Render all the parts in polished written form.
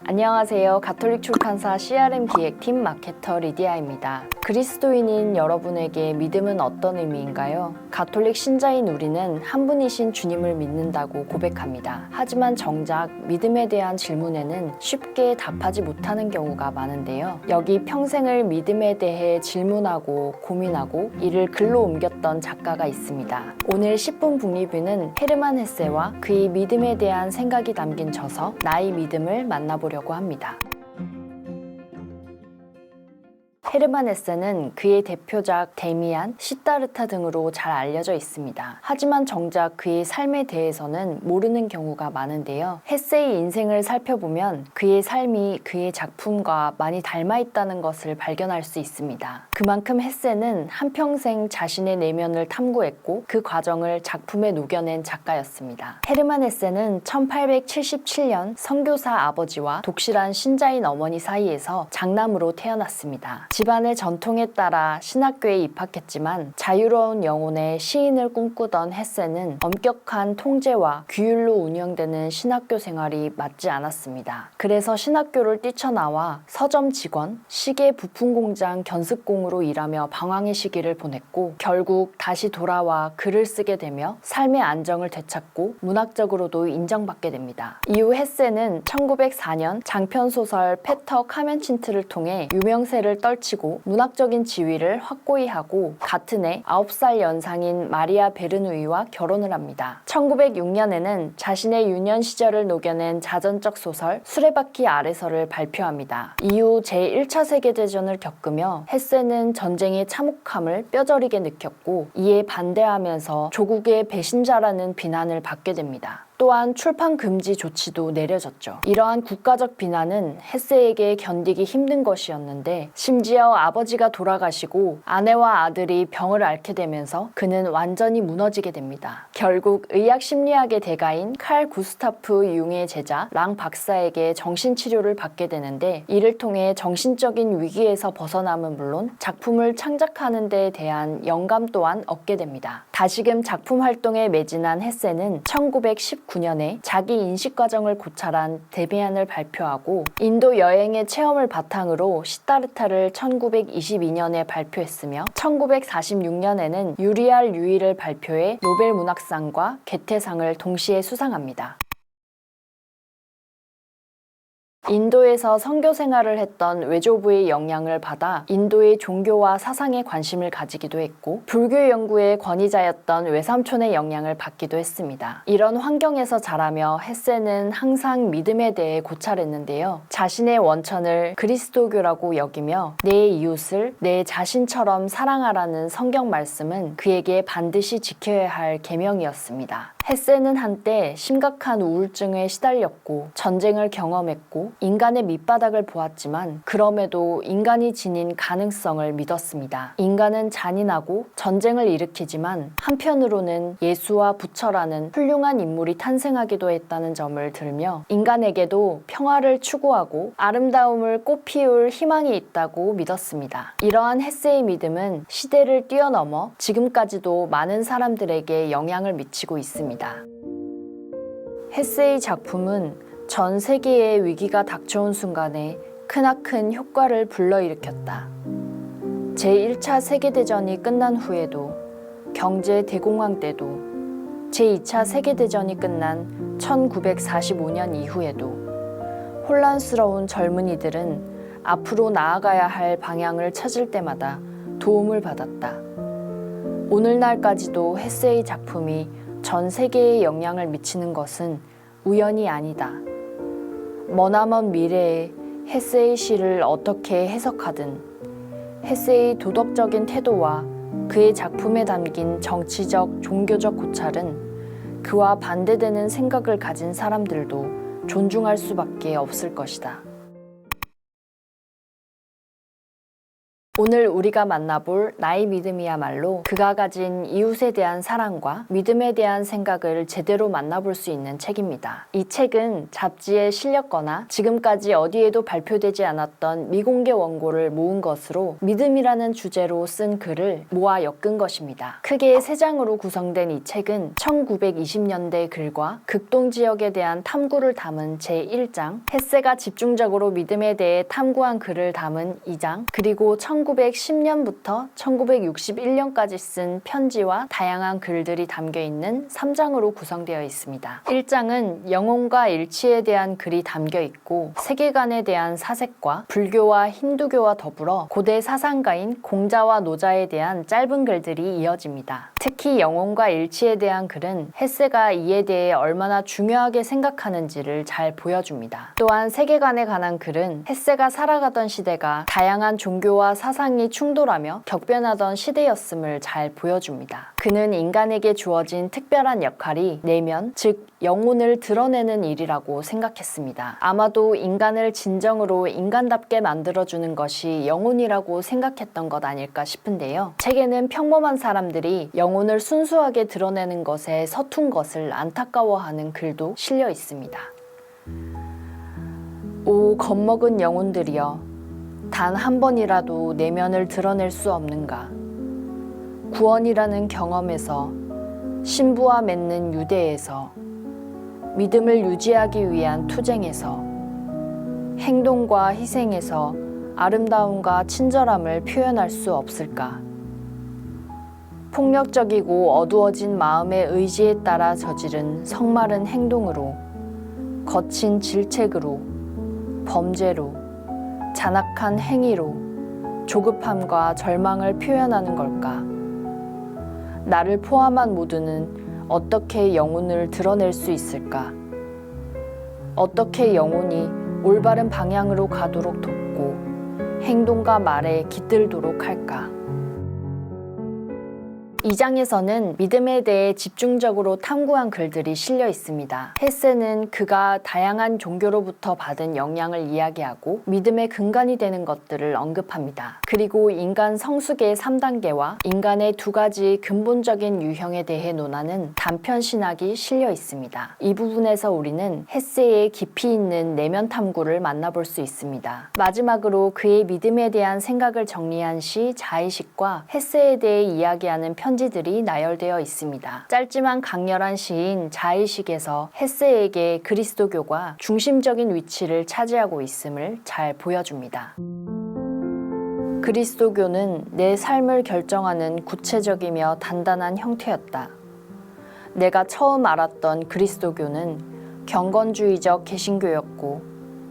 안녕하세요. 가톨릭 출판사 CRM 기획팀 마케터 리디아입니다. 그리스도인인 여러분에게 믿음은 어떤 의미인가요? 가톨릭 신자인 우리는 한 분이신 주님을 믿는다고 고백합니다. 하지만 정작 믿음에 대한 질문에는 쉽게 답하지 못하는 경우가 많은데요. 여기 평생을 믿음에 대해 질문하고 고민하고 이를 글로 옮겼던 작가가 있습니다. 오늘 10분 북리뷰는 헤르만 헤세와 그의 믿음에 대한 생각이 담긴 저서 나의 믿음을 만나보려고 합니다. 헤르만 헤세는 그의 대표작 데미안, 시타르타 등으로 잘 알려져 있습니다. 하지만 정작 그의 삶에 대해서는 모르는 경우가 많은데요. 헤세의 인생을 살펴보면 그의 삶이 그의 작품과 많이 닮아 있다는 것을 발견할 수 있습니다. 그만큼 헤세는 한평생 자신의 내면을 탐구했고 그 과정을 작품에 녹여낸 작가였습니다. 헤르만 헤세는 1877년 선교사 아버지와 독실한 신자인 어머니 사이에서 장남으로 태어났습니다. 집안의 전통에 따라 신학교에 입학했지만 자유로운 영혼의 시인을 꿈꾸던 헤세는 엄격한 통제와 규율로 운영되는 신학교 생활이 맞지 않았습니다. 그래서 신학교를 뛰쳐나와 서점 직원, 시계 부품 공장 견습공으로 일하며 방황의 시기를 보냈고 결국 다시 돌아와 글을 쓰게 되며 삶의 안정을 되찾고 문학적으로도 인정받게 됩니다. 이후 헤세는 1904년 장편소설 페터 카멘친트를 통해 유명세를 떨치고 문학적인 지위를 확고히 하고 같은 해 9살 연상인 마리아 베르누이와 결혼을 합니다. 1906년에는 자신의 유년 시절을 녹여낸 자전적 소설 수레바퀴 아래서를 발표합니다. 이후 제1차 세계대전을 겪으며 헤세는 전쟁의 참혹함을 뼈저리게 느꼈고 이에 반대하면서 조국의 배신자라는 비난을 받게 됩니다. 또한 출판 금지 조치도 내려졌죠. 이러한 국가적 비난은 헤세에게 견디기 힘든 것이었는데 심지어 아버지가 돌아가시고 아내와 아들이 병을 앓게 되면서 그는 완전히 무너지게 됩니다. 결국 의학 심리학의 대가인 칼 구스타프 융의 제자 랑 박사에게 정신치료를 받게 되는데 이를 통해 정신적인 위기에서 벗어남은 물론 작품을 창작하는 데 대한 영감 또한 얻게 됩니다. 다시금 작품 활동에 매진한 헤세는 1919년에 자기 인식 과정을 고찰한 데미안을 발표하고 인도 여행의 체험을 바탕으로 시타르타를 1922년에 발표했으며 1946년에는 유리알 유이를 발표해 노벨 문학상과 게테상을 동시에 수상합니다. 인도에서 선교 생활을 했던 외조부의 영향을 받아 인도의 종교와 사상에 관심을 가지기도 했고 불교 연구의 권위자였던 외삼촌의 영향을 받기도 했습니다. 이런 환경에서 자라며 헤세는 항상 믿음에 대해 고찰했는데요. 자신의 원천을 그리스도교라고 여기며 내 이웃을 내 자신처럼 사랑하라는 성경 말씀은 그에게 반드시 지켜야 할 계명이었습니다. 헤세는 한때 심각한 우울증에 시달렸고 전쟁을 경험했고 인간의 밑바닥을 보았지만 그럼에도 인간이 지닌 가능성을 믿었습니다. 인간은 잔인하고 전쟁을 일으키지만 한편으로는 예수와 부처라는 훌륭한 인물이 탄생하기도 했다는 점을 들으며 인간에게도 평화를 추구하고 아름다움을 꽃피울 희망이 있다고 믿었습니다. 이러한 헤세의 믿음은 시대를 뛰어넘어 지금까지도 많은 사람들에게 영향을 미치고 있습니다. 헤세의 작품은 전 세계의 위기가 닥쳐온 순간에 크나큰 효과를 불러일으켰다. 제1차 세계대전이 끝난 후에도, 경제 대공황 때도, 제2차 세계대전이 끝난 1945년 이후에도 혼란스러운 젊은이들은 앞으로 나아가야 할 방향을 찾을 때마다 도움을 받았다. 오늘날까지도 헤세의 작품이 전 세계에 영향을 미치는 것은 우연이 아니다. 머나먼 미래에 헤세의 시를 어떻게 해석하든 헤세의 도덕적인 태도와 그의 작품에 담긴 정치적, 종교적 고찰은 그와 반대되는 생각을 가진 사람들도 존중할 수밖에 없을 것이다. 오늘 우리가 만나볼 나의 믿음이야말로 그가 가진 이웃에 대한 사랑과 믿음에 대한 생각을 제대로 만나볼 수 있는 책입니다. 이 책은 잡지에 실렸거나 지금까지 어디에도 발표되지 않았던 미공개 원고를 모은 것으로 믿음이라는 주제로 쓴 글을 모아 엮은 것입니다. 크게 3장으로 구성된 이 책은 1920년대 글과 극동 지역에 대한 탐구를 담은 제1장, 햇세가 집중적으로 믿음에 대해 탐구한 글을 담은 2장, 그리고 1910년부터 1961년까지 쓴 편지와 다양한 글들이 담겨 있는 3장으로 구성되어 있습니다. 1장은 영혼과 일치에 대한 글이 담겨 있고 세계관에 대한 사색과 불교와 힌두교와 더불어 고대 사상가인 공자와 노자에 대한 짧은 글들이 이어집니다. 특히 영혼과 일치에 대한 글은 햇세가 이에 대해 얼마나 중요하게 생각하는지를 잘 보여줍니다. 또한 세계관에 관한 글은 햇세가 살아가던 시대가 다양한 종교와 사상이 충돌하며 격변하던 시대였음을 잘 보여줍니다. 그는 인간에게 주어진 특별한 역할이 내면, 즉 영혼을 드러내는 일이라고 생각했습니다. 아마도 인간을 진정으로 인간답게 만들어주는 것이 영혼이라고 생각했던 것 아닐까 싶은데요. 책에는 평범한 사람들이 영혼을 순수하게 드러내는 것에 서툰 것을 안타까워하는 글도 실려 있습니다. 오 겁먹은 영혼들이여, 단 한 번이라도 내면을 드러낼 수 없는가? 구원이라는 경험에서, 신부와 맺는 유대에서, 믿음을 유지하기 위한 투쟁에서, 행동과 희생에서 아름다움과 친절함을 표현할 수 없을까? 폭력적이고 어두워진 마음의 의지에 따라 저지른 성마른 행동으로, 거친 질책으로, 범죄로, 잔악한 행위로 조급함과 절망을 표현하는 걸까? 나를 포함한 모두는 어떻게 영혼을 드러낼 수 있을까? 어떻게 영혼이 올바른 방향으로 가도록 돕고 행동과 말에 깃들도록 할까? 2장에서는 믿음에 대해 집중적으로 탐구한 글들이 실려 있습니다. 햇세는 그가 다양한 종교로부터 받은 영향을 이야기하고 믿음의 근간이 되는 것들을 언급합니다. 그리고 인간 성숙의 3단계와 인간의 2가지 근본적인 유형에 대해 논하는 단편 신학이 실려 있습니다. 이 부분에서 우리는 햇세의 깊이 있는 내면 탐구를 만나볼 수 있습니다. 마지막으로 그의 믿음에 대한 생각을 정리한 시 자의식과 햇세에 대해 이야기하는 편지들이 나열되어 있습니다. 짧지만 강렬한 시인 자의식에서 햇세에게 그리스도교가 중심적인 위치를 차지하고 있음을 잘 보여줍니다. 그리스도교는 내 삶을 결정하는 구체적이며 단단한 형태였다. 내가 처음 알았던 그리스도교는 경건주의적 개신교였고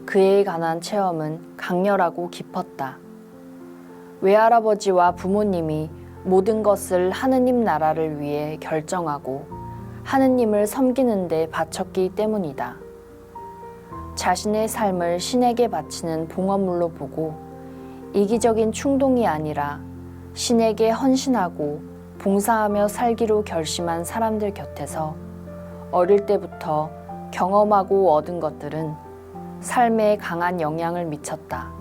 그에 관한 체험은 강렬하고 깊었다. 외할아버지와 부모님이 모든 것을 하느님 나라를 위해 결정하고 하느님을 섬기는 데 바쳤기 때문이다. 자신의 삶을 신에게 바치는 봉헌물로 보고 이기적인 충동이 아니라 신에게 헌신하고 봉사하며 살기로 결심한 사람들 곁에서 어릴 때부터 경험하고 얻은 것들은 삶에 강한 영향을 미쳤다.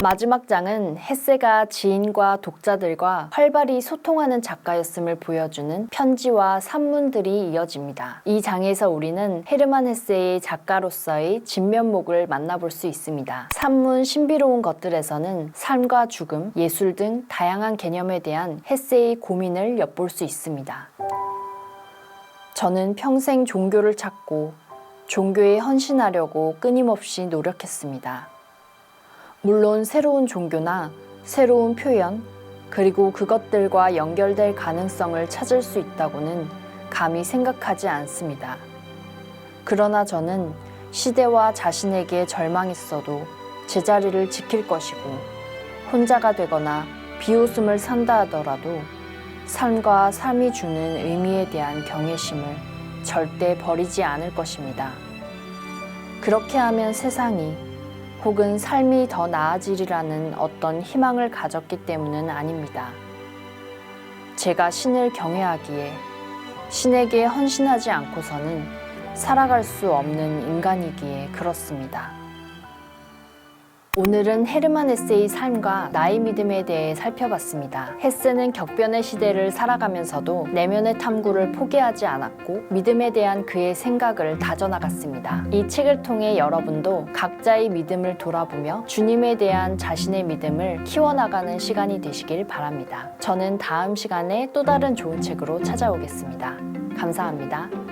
마지막 장은 햇세가 지인과 독자들과 활발히 소통하는 작가였음을 보여주는 편지와 산문들이 이어집니다. 이 장에서 우리는 헤르만 햇세의 작가로서의 진면목을 만나볼 수 있습니다. 산문 신비로운 것들에서는 삶과 죽음, 예술 등 다양한 개념에 대한 햇세의 고민을 엿볼 수 있습니다. 저는 평생 종교를 찾고 종교에 헌신하려고 끊임없이 노력했습니다. 물론 새로운 종교나 새로운 표현, 그리고 그것들과 연결될 가능성을 찾을 수 있다고는 감히 생각하지 않습니다. 그러나 저는 시대와 자신에게 절망했어도 제자리를 지킬 것이고 혼자가 되거나 비웃음을 산다 하더라도 삶과 삶이 주는 의미에 대한 경외심을 절대 버리지 않을 것입니다. 그렇게 하면 세상이 혹은 삶이 더 나아지리라는 어떤 희망을 가졌기 때문은 아닙니다. 제가 신을 경외하기에 신에게 헌신하지 않고서는 살아갈 수 없는 인간이기에 그렇습니다. 오늘은 헤르만 헤세의 삶과 나의 믿음에 대해 살펴봤습니다. 헤세는 격변의 시대를 살아가면서도 내면의 탐구를 포기하지 않았고 믿음에 대한 그의 생각을 다져나갔습니다. 이 책을 통해 여러분도 각자의 믿음을 돌아보며 주님에 대한 자신의 믿음을 키워나가는 시간이 되시길 바랍니다. 저는 다음 시간에 또 다른 좋은 책으로 찾아오겠습니다. 감사합니다.